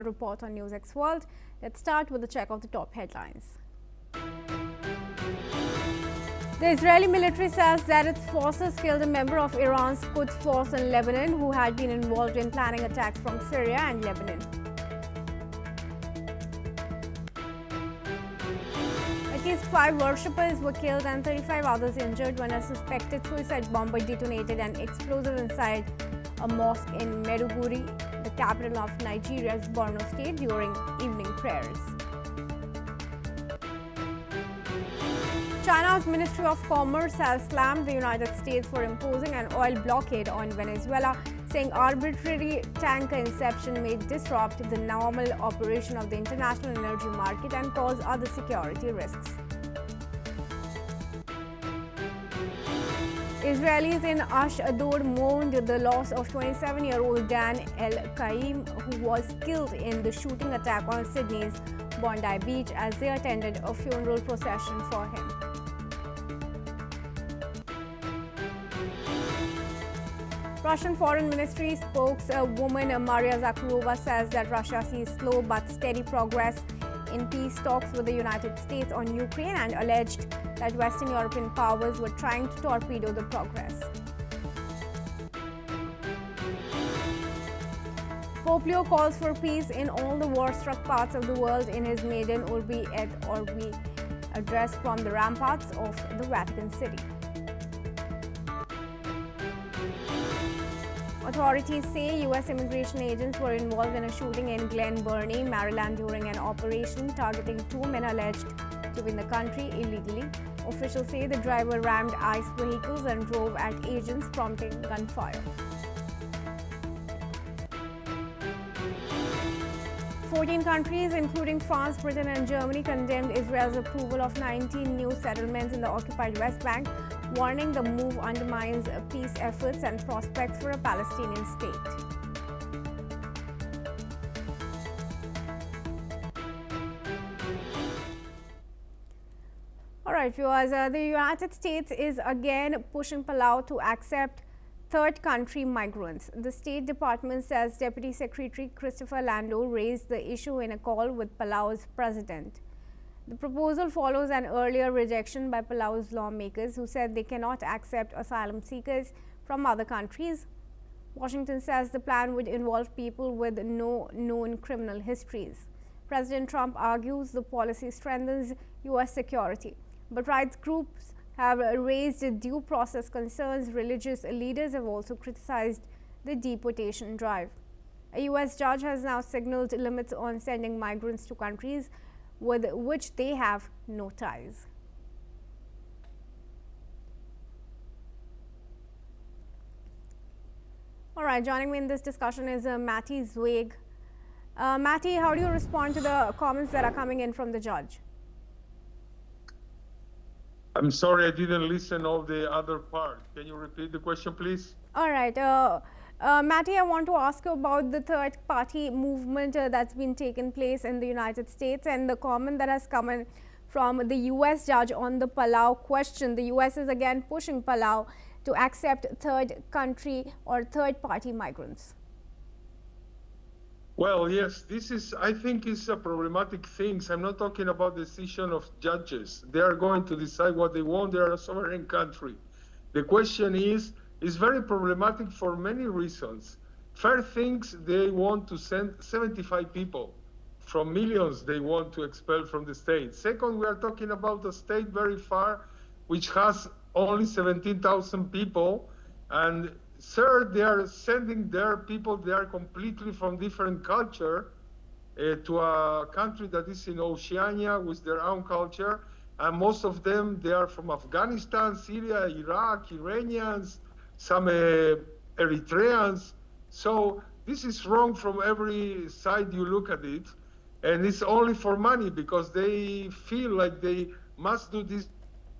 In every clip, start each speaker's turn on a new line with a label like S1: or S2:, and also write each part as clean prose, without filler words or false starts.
S1: report on NewsX World. Let's start with a check of the top headlines. The Israeli military says that its forces killed a member of Iran's Quds force in Lebanon who had been involved in planning attacks from Syria and Lebanon. At least 5 worshippers were killed and 35 others injured when a suspected suicide bomber detonated an explosive inside a mosque in Maiduguri, the capital of Nigeria's Borno state, during evening prayers. China's Ministry of Commerce has slammed the United States for imposing an oil blockade on Venezuela, saying arbitrary tanker inception may disrupt the normal operation of the international energy market and cause other security risks. Israelis in Ashdod mourned the loss of 27-year-old Dan El-Qaim, who was killed in the shooting attack on Sydney's Bondi Beach as they attended a funeral procession for him. Russian Foreign Ministry spokeswoman Maria Zakharova says that Russia sees slow but steady progress in peace talks with the United States on Ukraine and alleged that Western European powers were trying to torpedo the progress. Pope Leo calls for peace in all the war-struck parts of the world in his maiden Urbi et Orbi address from the ramparts of the Vatican City. Authorities say U.S. immigration agents were involved in a shooting in Glen Burnie, Maryland during an operation targeting 2 men alleged to be in the country illegally. Officials say the driver rammed ICE vehicles and drove at agents, prompting gunfire. 14 countries, including France, Britain and Germany, condemned Israel's approval of 19 new settlements in the occupied West Bank, warning the move undermines peace efforts and prospects for a Palestinian state. All right, viewers, the United States is again pushing Palau to accept third country migrants. The State Department says Deputy Secretary Christopher Lando raised the issue in a call with Palau's president. The proposal follows an earlier rejection by Palau's lawmakers who said they cannot accept asylum seekers from other countries. Washington says the plan would involve people with no known criminal histories. President Trump argues the policy strengthens U.S. security, but rights groups have raised due process concerns. Religious leaders have also criticized the deportation drive. A U.S. judge has now signaled limits on sending migrants to countries with which they have no ties. All right, joining me in this discussion is Matty Zweig. Matty, how do you respond to the comments that are coming in from the judge?
S2: I'm sorry, I didn't listen all the other part. Can you repeat the question, please?
S1: All right. Matty, I want to ask you about the third party movement that's been taken place in the United States and the comment that has come in from the U.S. judge on the Palau question. The U.S. is again pushing Palau to accept third country or third party migrants.
S2: Well, yes, this is, I think, is a problematic thing. I'm not talking about the decision of judges. They are going to decide what they want. They are a sovereign country. The question is very problematic for many reasons. First things, they want to send 75 people from millions they want to expel from the state. Second, we are talking about a state very far, which has only 17,000 people. And third, they are sending their people, they are completely from different culture to a country that is in Oceania with their own culture. And most of them, they are from Afghanistan, Syria, Iraq, Iranians, some Eritreans. So this is wrong from every side you look at it. And it's only for money because they feel like they must do this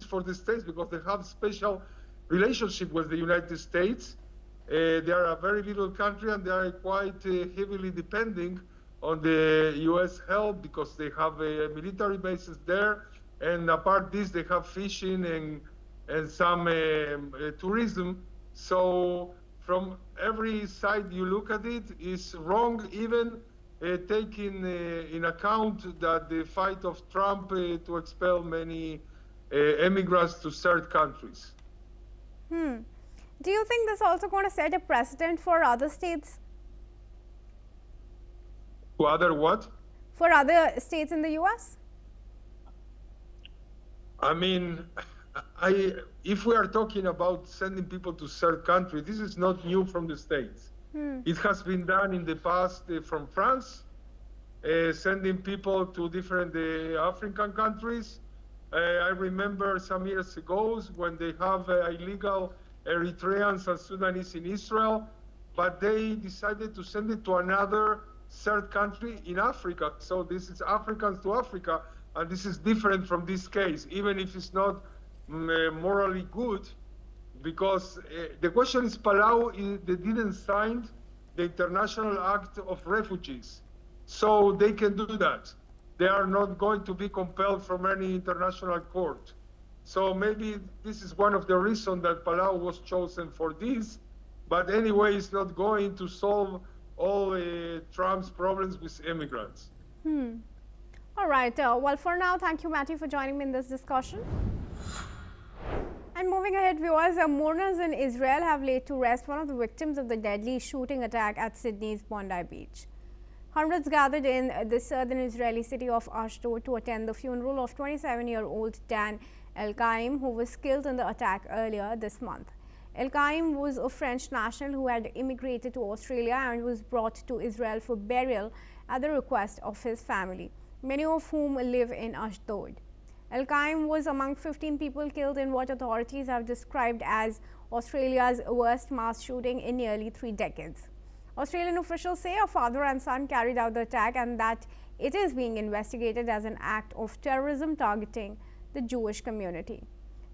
S2: for the states because they have special relationship with the United States. They are a very little country and they are quite heavily depending on the U.S. help because they have military bases there. And apart this, they have fishing and some tourism. So from every side you look at it, is wrong even taking in account that the fight of Trump to expel many immigrants to third countries.
S1: Do you think this is also going to set a precedent for other states?
S2: To other what?
S1: For other states in the U.S.?
S2: I mean, if we are talking about sending people to third countries, this is not new from the States. It has been done in the past from France, sending people to different African countries. I remember some years ago when they have illegal Eritreans and Sudanese in Israel, but they decided to send it to another third country in Africa. So this is Africans to Africa, and this is different from this case, even if it's not morally good, because the question is Palau, they didn't sign the International Act of Refugees, so they can do that. They are not going to be compelled from any international court. So maybe this is one of the reasons that Palau was chosen for this, but anyway, it's not going to solve all Trump's problems with immigrants.
S1: All right. Well, for now, thank you, Matthew, for joining me in this discussion. And moving ahead, viewers, mourners in Israel have laid to rest one of the victims of the deadly shooting attack at Sydney's Bondi Beach. Hundreds gathered in the southern Israeli city of Ashdod to attend the funeral of 27-year-old Dan El-Qaim, who was killed in the attack earlier this month. El-Qaim was a French national who had immigrated to Australia and was brought to Israel for burial at the request of his family, many of whom live in Ashdod. El-Qaim was among 15 people killed in what authorities have described as Australia's worst mass shooting in nearly 3 decades. Australian officials say a father and son carried out the attack and that it is being investigated as an act of terrorism targeting the Jewish community.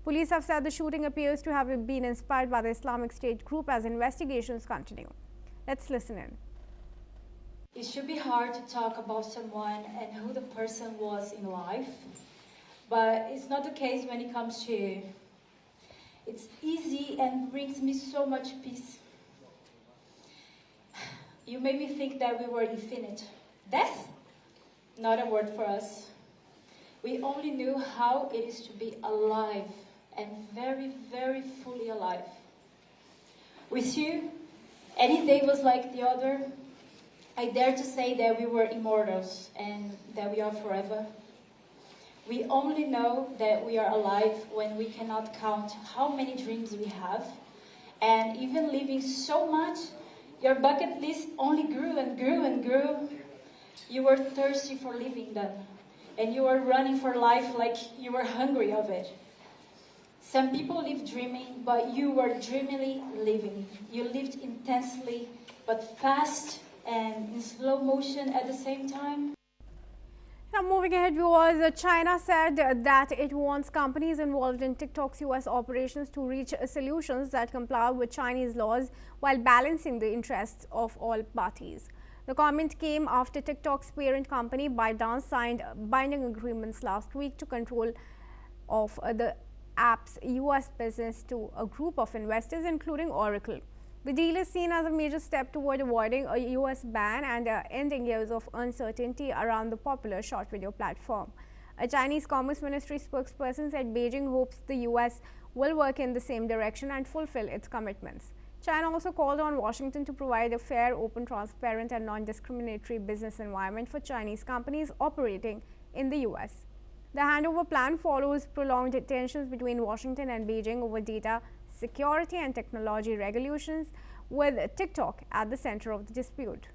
S1: Police have said the shooting appears to have been inspired by the Islamic State group as investigations continue. Let's listen in.
S3: It should be hard to talk about someone and who the person was in life, but it's not the case when it comes to you. It's easy and brings me so much peace. You made me think that we were infinite. Death? Not a word for us. We only knew how it is to be alive and very, very fully alive. With you, any day was like the other. I dare to say that we were immortals and that we are forever. We only know that we are alive when we cannot count how many dreams we have. And even living so much, your bucket list only grew and grew and grew. You were thirsty for living then, and you were running for life like you were hungry of it. Some people live dreaming, but you were dreamily living. You lived intensely, but fast and in slow motion at the same time.
S1: Now, moving ahead, viewers, China said that it wants companies involved in TikTok's U.S. operations to reach solutions that comply with Chinese laws while balancing the interests of all parties. The comment came after TikTok's parent company ByteDance signed binding agreements last week to control of the app's U.S. business to a group of investors, including Oracle. The deal is seen as a major step toward avoiding a U.S. ban and ending years of uncertainty around the popular short video platform. A Chinese Commerce Ministry spokesperson said Beijing hopes the U.S. will work in the same direction and fulfill its commitments. China also called on Washington to provide a fair, open, transparent and non-discriminatory business environment for Chinese companies operating in the U.S. The handover plan follows prolonged tensions between Washington and Beijing over data security and technology regulations, with TikTok at the center of the dispute.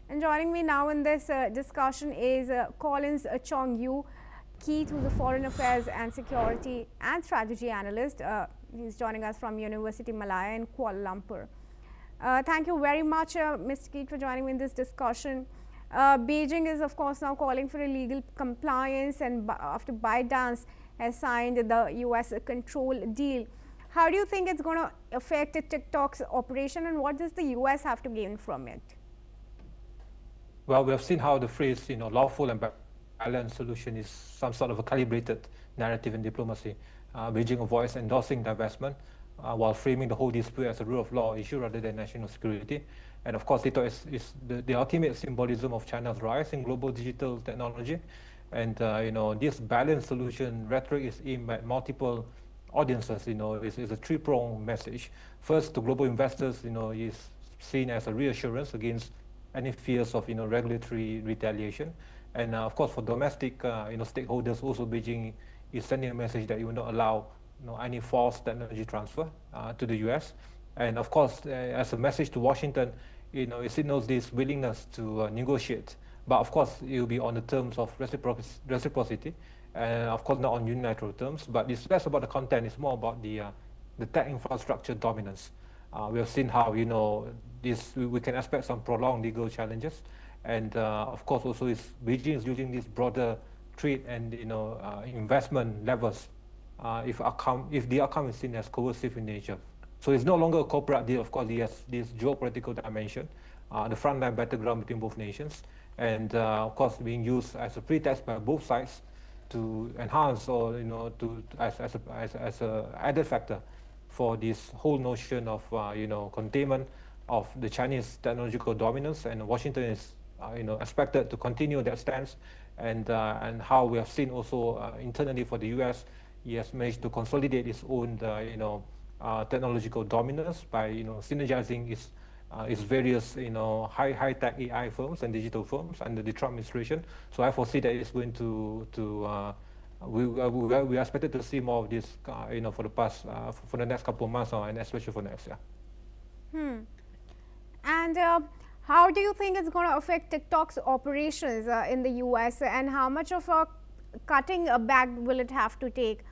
S1: And joining me now in this discussion is Collins Chong-Yu, key to the foreign affairs and security and strategy analyst. He's joining us from University Malaya in Kuala Lumpur. Thank you very much, Mr. Keat, for joining me in this discussion. Beijing is, of course, now calling for a legal compliance, and after ByteDance has signed the U.S. control deal. How do you think it's going to affect TikTok's operation, and what does the U.S. have to gain from it?
S4: Well, we have seen how the phrase, lawful and balanced solution is some sort of a calibrated narrative in diplomacy. Beijing avoids endorsing divestment, while framing the whole dispute as a rule of law issue rather than national security. And of course, TikTok is the ultimate symbolism of China's rise in global digital technology. And this balanced solution rhetoric is aimed at multiple audiences. It's a three-pronged message. First, to global investors, is seen as a reassurance against any fears of regulatory retaliation. And of course, for domestic stakeholders, also Beijing is sending a message that it will not allow any false technology transfer to the US. And of course, as a message to Washington, it signals this willingness to negotiate. But of course, it will be on the terms of reciprocity, and of course not on unilateral terms. But it's less about the content; it's more about the tech infrastructure dominance. We have seen how we can expect some prolonged legal challenges, and of course also Beijing is using this broader trade and investment levels if the outcome is seen as coercive in nature. So it's no longer a corporate deal. Of course, it has this geopolitical dimension, the frontline battleground between both nations, and of course being used as a pretext by both sides to enhance or as a added factor for this whole notion of containment of the Chinese technological dominance. And Washington is expected to continue that stance, and how we have seen also internally for the US, he has managed to consolidate its own technological dominance by synergizing its various high-tech AI firms and digital firms under the Trump administration. So I foresee that it's going we are expected to see more of this for the next couple of months now, and especially for next year.
S1: And how do you think it's going to affect TikTok's operations in the US, and how much of a cutting back will it have to take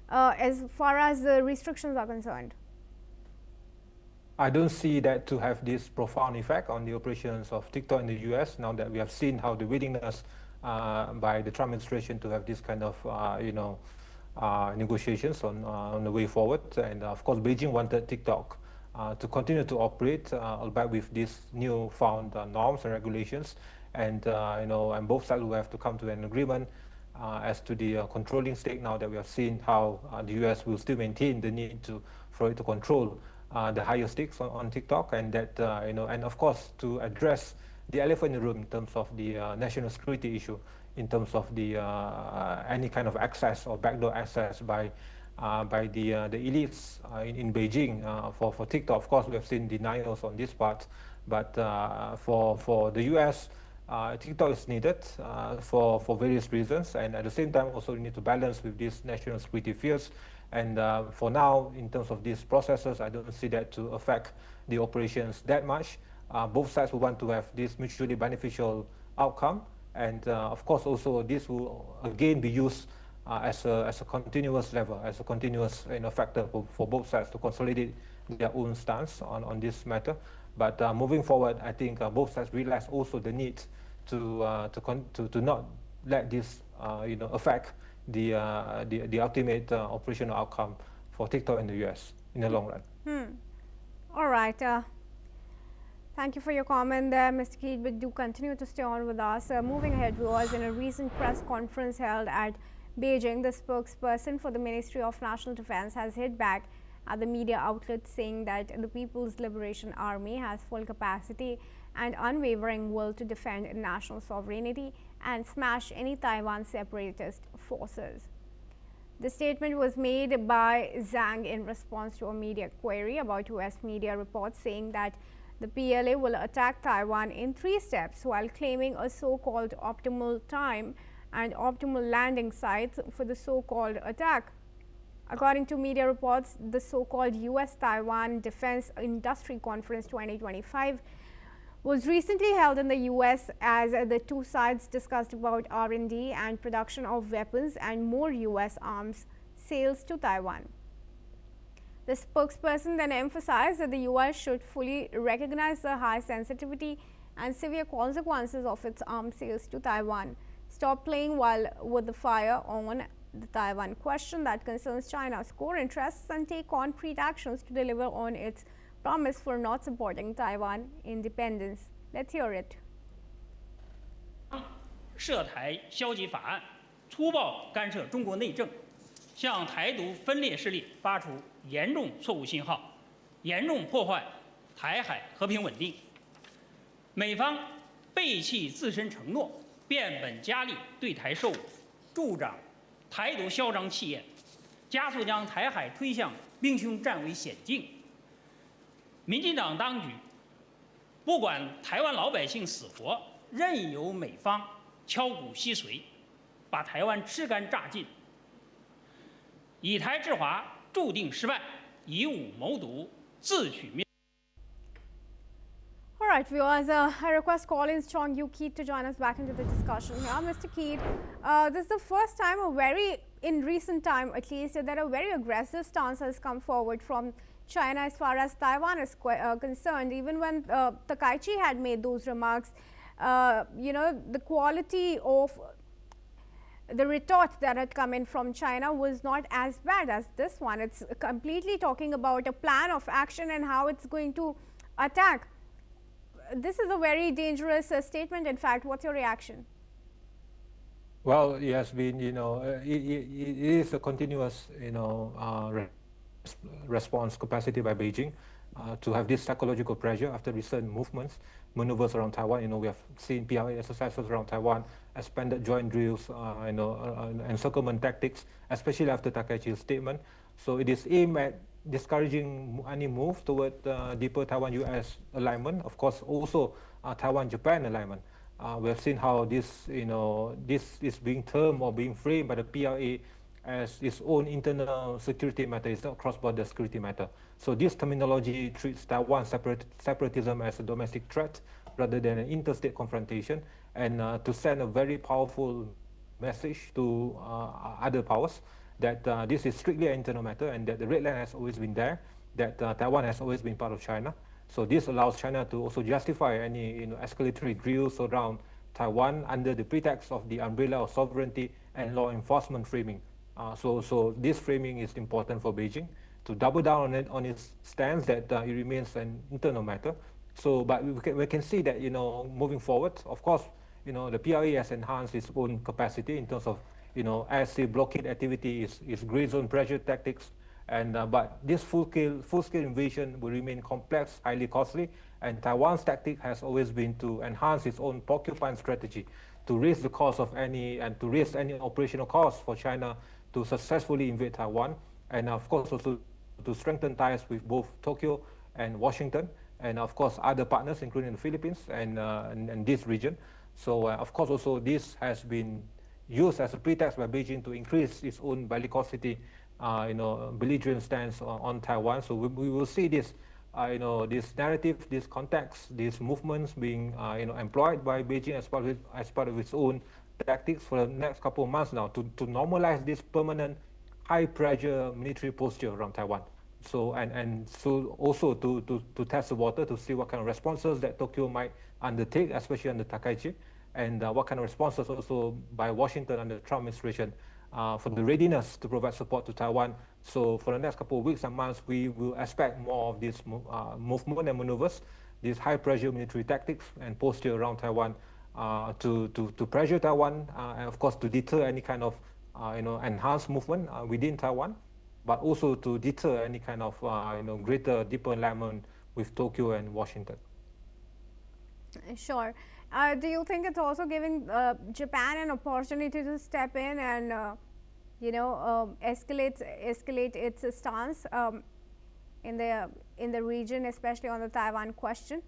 S1: as far as the restrictions are concerned?
S4: I don't see that to have this profound effect on the operations of TikTok in the US, now that we have seen how the willingness by the Trump administration to have this kind of negotiations on the way forward. And of course, Beijing wanted TikTok to continue to operate, albeit with these newfound norms and regulations, and and both sides will have to come to an agreement as to the controlling stake. Now that we have seen how the US will still maintain the need for it to control the higher stakes on TikTok, and that and of course to address the elephant in the room in terms of the national security issue, in terms of the any kind of access or backdoor access by the elites in Beijing for TikTok. Of course, we have seen denials on this part, but for the US, TikTok is needed for various reasons, and at the same time also we need to balance with these national security fears. And for now, in terms of these processes, I don't see that to affect the operations that much. Both sides will want to have this mutually beneficial outcome, and of course also this will again be used as a continuous lever, as a continuous factor for both sides to consolidate their own stance on this matter. But moving forward, I think both sides realize also the need to not let this affect the ultimate operational outcome for TikTok in the US in the long run.
S1: All right. Thank you for your comment there, Mr. Keith, but do continue to stay on with us. Moving ahead, viewers, in a recent press conference held at Beijing, the spokesperson for the Ministry of National Defense has hit back at the media outlets, saying that the People's Liberation Army has full capacity and unwavering will to defend national sovereignty and smash any Taiwan separatist forces. The statement was made by Zhang in response to a media query about US media reports saying that the PLA will attack Taiwan in 3 steps, while claiming a so-called optimal time and optimal landing sites for the so-called attack. According to media reports, the so-called US-Taiwan Defense Industry Conference 2025 was recently held in the US as the two sides discussed about R&D and production of weapons and more US arms sales to Taiwan. The spokesperson then emphasized that the US should fully recognize the high sensitivity and severe consequences of its arms sales to Taiwan, stop playing with the fire on the Taiwan question that concerns China's core interests, and take concrete actions to deliver on its promise for not supporting Taiwan independence. Let's hear it.
S5: 涉台消极法案，粗暴干涉中国内政，向台独分裂势力发出严重错误信号，严重破坏台海和平稳定。美方背弃自身承诺，变本加厉对台售武，助长台独嚣张气焰，加速将台海推向兵凶战危险境。民进党当局不管台湾老百姓死活，任由美方敲骨吸髓，把台湾吃干榨尽。以台制华注定失败，以武谋独自取灭。
S1: All right, viewers, I request Colin Strong, you Keith, to join us back into the discussion here. Mr. Keith, this is the first time, in recent time at least, that a very aggressive stance has come forward from China as far as Taiwan is concerned. Even when Takaichi had made those remarks, you know, the quality of the retort that had come in from China was not as bad as this one. It's completely talking about a plan of action and how it's going to attack. This is a very dangerous statement. In fact, what's your reaction?
S4: Well, it has been, you know, it is a continuous, you know, response capacity by Beijing to have this psychological pressure after recent movements, maneuvers around Taiwan. You know, we have seen PRA exercises around Taiwan, expanded joint drills, you know, encirclement tactics, especially after Takaichi's statement. So it is aimed at discouraging any move toward deeper Taiwan-US alignment. Of course, also Taiwan-Japan alignment. We have seen how this, you know, this is being termed or being framed by the PRA as its own internal security matter. It's not cross-border security matter. So this terminology treats Taiwan separatism as a domestic threat rather than an interstate confrontation, and to send a very powerful message to other powers that this is strictly an internal matter and that the red line has always been there, that Taiwan has always been part of China. So this allows China to also justify any, you know, escalatory drills around Taiwan under the pretext of the umbrella of sovereignty and law enforcement framing. So this framing is important for Beijing to double down on its stance that it remains an internal matter. So, but we can see that, you know, moving forward, of course, you know, the PRA has enhanced its own capacity in terms of, you know, as the blockade activity is gray zone pressure tactics, and but this full-scale invasion will remain complex, highly costly, and Taiwan's tactic has always been to enhance its own porcupine strategy, to raise the cost of any, and to raise any operational costs for China to successfully invade Taiwan, and of course also to strengthen ties with both Tokyo and Washington, and of course other partners, including the Philippines and this region. So of course also this has been used as a pretext by Beijing to increase its own bellicosity, you know, belligerent stance on Taiwan. So we will see this, you know, this narrative, this context, these movements being, you know, employed by Beijing as part of its own tactics for the next couple of months now to normalize this permanent high-pressure military posture around Taiwan. So and so also to test the water to see what kind of responses that Tokyo might undertake, especially under Takaichi, and what kind of responses also by Washington under the Trump administration for the readiness to provide support to Taiwan. So for the next couple of weeks and months, we will expect more of this movement and maneuvers, these high-pressure military tactics and posture around Taiwan to pressure Taiwan, and of course to deter any kind of you know, enhanced movement within Taiwan, but also to deter any kind of you know, greater, deeper alignment with Tokyo and Washington.
S1: Sure. Do you think it's also giving Japan an opportunity to step in and, you know, escalate its stance in the region, especially on the Taiwan question?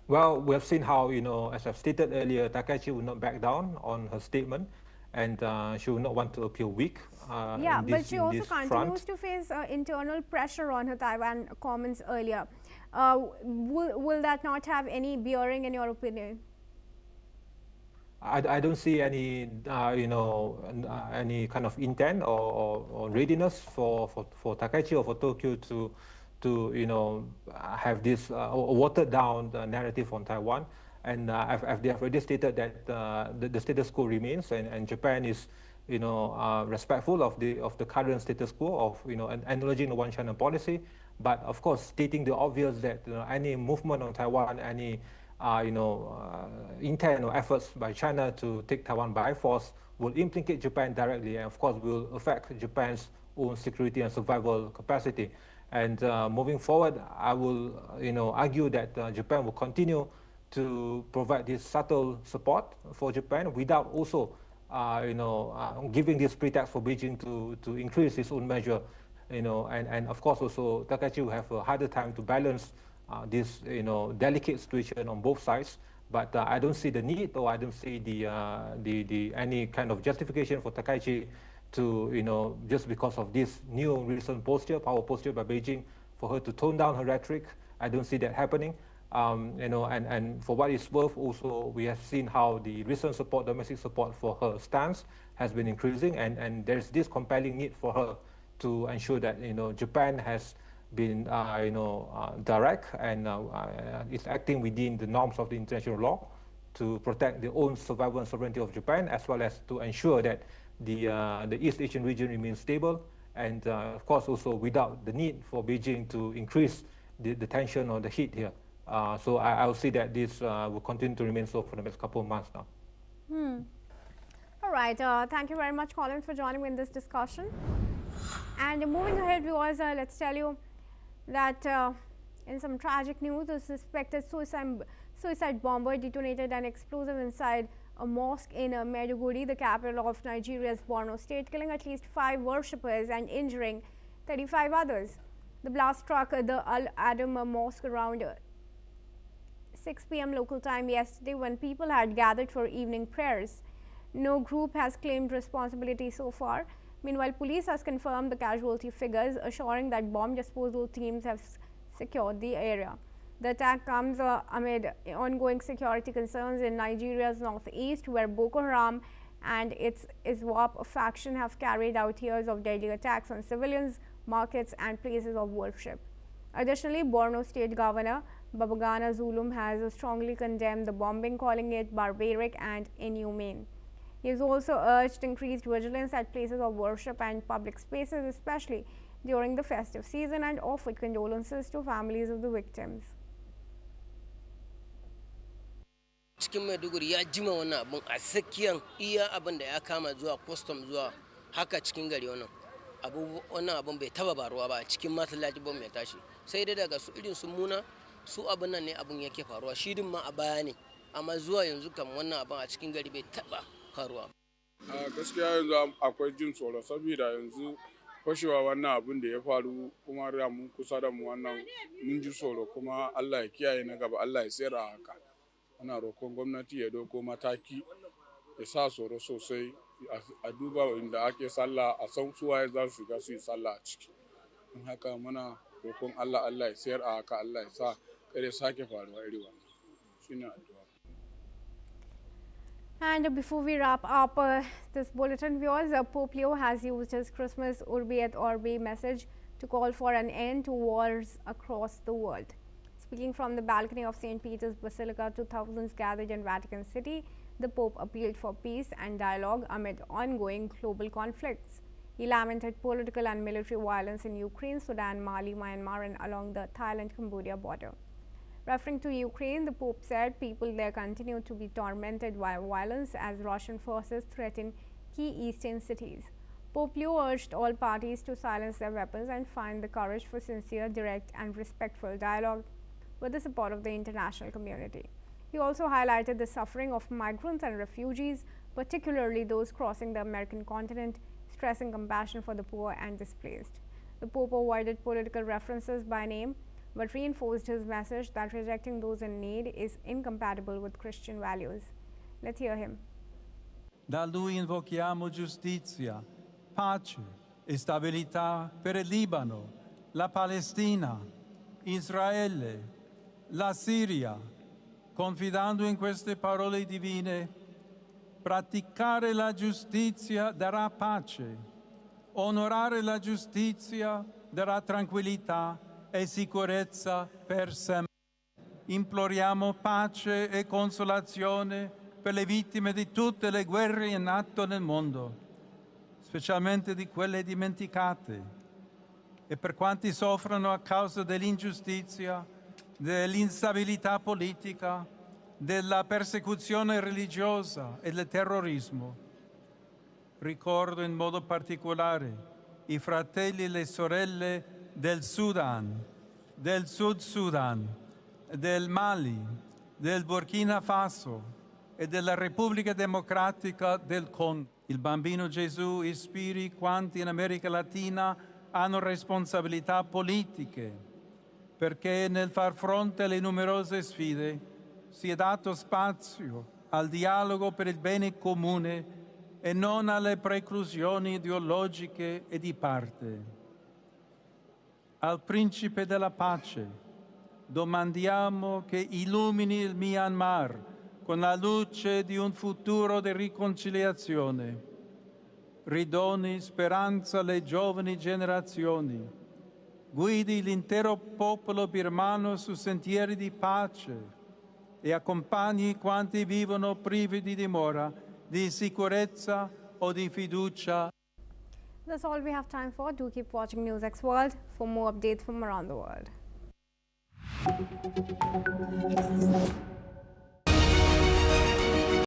S4: Well, we have seen how, you know, as I've stated earlier, Takaichi will not back down on her statement, and she will not want to appear weak.
S1: Yeah, but she also continues to face internal pressure on her Taiwan comments earlier. Will that not have any bearing in your opinion?
S4: I don't see any, you know, any kind of intent or readiness for Takaichi or for Tokyo to you know, have this watered down narrative on Taiwan. And they have already stated that the status quo remains, and Japan is, you know, respectful of the current status quo of, you know, acknowledging the one China policy, but of course stating the obvious that, you know, any movement on Taiwan, any intent or efforts by China to take Taiwan by force will implicate Japan directly, and of course will affect Japan's own security and survival capacity. And moving forward, I will, argue that Japan will continue to provide this subtle support for Japan without also, giving this pretext for Beijing to increase its own measure, and of course also Takaichi will have a harder time to balance this, delicate situation on both sides. But I don't see the need, or I don't see the any kind of justification for Takaichi to, just because of this new recent power posture by Beijing, for her to tone down her rhetoric. I don't see that happening. And for what it's worth, also we have seen how the recent domestic support for her stance has been increasing, and there's this compelling need for her to ensure that Japan has been direct and is acting within the norms of the international law to protect the own survival and sovereignty of Japan, as well as to ensure that the East Asian region remains stable, and of course also without the need for Beijing to increase the tension or the heat here. So I'll see that this will continue to remain so for the next couple of months now.
S1: All right. Thank you very much, Collins, for joining me in this discussion. And moving ahead, viewers, let's tell you that in some tragic news, a suspected suicide bomber detonated an explosive inside a mosque in Maiduguri, the capital of Nigeria's Borno state, killing at least 5 worshippers and injuring 35 others. The blast struck the Al-Adam Mosque around 6 p.m. local time yesterday, when people had gathered for evening prayers. No group has claimed responsibility so far. Meanwhile, police has confirmed the casualty figures, assuring that bomb disposal teams have secured the area. The attack comes amid ongoing security concerns in Nigeria's northeast, where Boko Haram and its ISWAP faction have carried out years of deadly attacks on civilians, markets and places of worship. Additionally, Borno State Governor Babagana Zulum has strongly condemned the bombing, calling it barbaric and inhumane. He has also urged increased vigilance at places of worship and public spaces, especially during the festive season, and offered condolences to families of the victims.
S6: Cikin Maiduguri ya jima wannan abun a sakiyan iya abin da ya kama zuwa custom zuwa haka cikin gari wannan abun bai taba baruwa ba a cikin masallaci bom ya tashi, sai dai daga su irin su muna su abin nan ne abun yake faruwa, shi din ma a baya ne, amma zuwa yanzu kam wannan abun a cikin gari bai taba faruwa.
S7: A gaskiya yanzu akwai jin tsoro, saboda yanzu fashewa wannan abin da ya faru kuma da mun kusa da mu wannan mun ji tsoro, kuma Allah ya kiyaye na gaba, Allah ya tsira haka. Ana roƙon gwamnati ya dauko mataki ya sa tsoro sosai, a duba inda ake sallah, a san suwaye za su shiga su yi sallah a ciki. Don haka muna roƙon Allah ya tsira haka, Allah ya sa kare sake faruwa iri wannan. Shine addu'a.
S1: And before we wrap up this bulletin, viewers, Pope Leo has used his Christmas Urbi et Orbi message to call for an end to wars across the world. Speaking from the balcony of St. Peter's Basilica to thousands gathered in Vatican City, the Pope appealed for peace and dialogue amid ongoing global conflicts. He lamented political and military violence in Ukraine, Sudan, Mali, Myanmar, and along the Thailand-Cambodia border. Referring to Ukraine, the Pope said people there continue to be tormented by violence as Russian forces threaten key eastern cities. Pope Leo urged all parties to silence their weapons and find the courage for sincere, direct, and respectful dialogue with the support of the international community. He also highlighted the suffering of migrants and refugees, particularly those crossing the American continent, stressing compassion for the poor and displaced. The Pope avoided political references by name, but reinforced his message that rejecting those in need is incompatible with Christian values. Let's hear him.
S8: Da lui invochiamo giustizia, pace e stabilità per il Libano, la Palestina, Israele, la Siria, confidando in queste parole divine. Praticare la giustizia darà pace, onorare la giustizia darà tranquillità e sicurezza per sempre. Imploriamo pace e consolazione per le vittime di tutte le guerre in atto nel mondo, specialmente di quelle dimenticate, e per quanti soffrono a causa dell'ingiustizia, dell'instabilità politica della persecuzione religiosa e del terrorismo. Ricordo in modo particolare i fratelli e le sorelle del Sudan, del Sud Sudan, del Mali, del Burkina Faso e della Repubblica Democratica del Congo. Il bambino Gesù ispiri quanti in America Latina hanno responsabilità politiche, perché nel far fronte alle numerose sfide sia dato spazio al dialogo per il bene comune e non alle preclusioni ideologiche e di parte. Al Principe della Pace domandiamo che illumini il Myanmar con la luce di un futuro di riconciliazione, ridoni speranza alle giovani generazioni, guidi l'intero popolo birmano su sentieri di pace e accompagni quanti vivono privi di dimora, di sicurezza o di fiducia.
S1: That's all we have time for. Do keep watching NewsX World for more updates from around the world.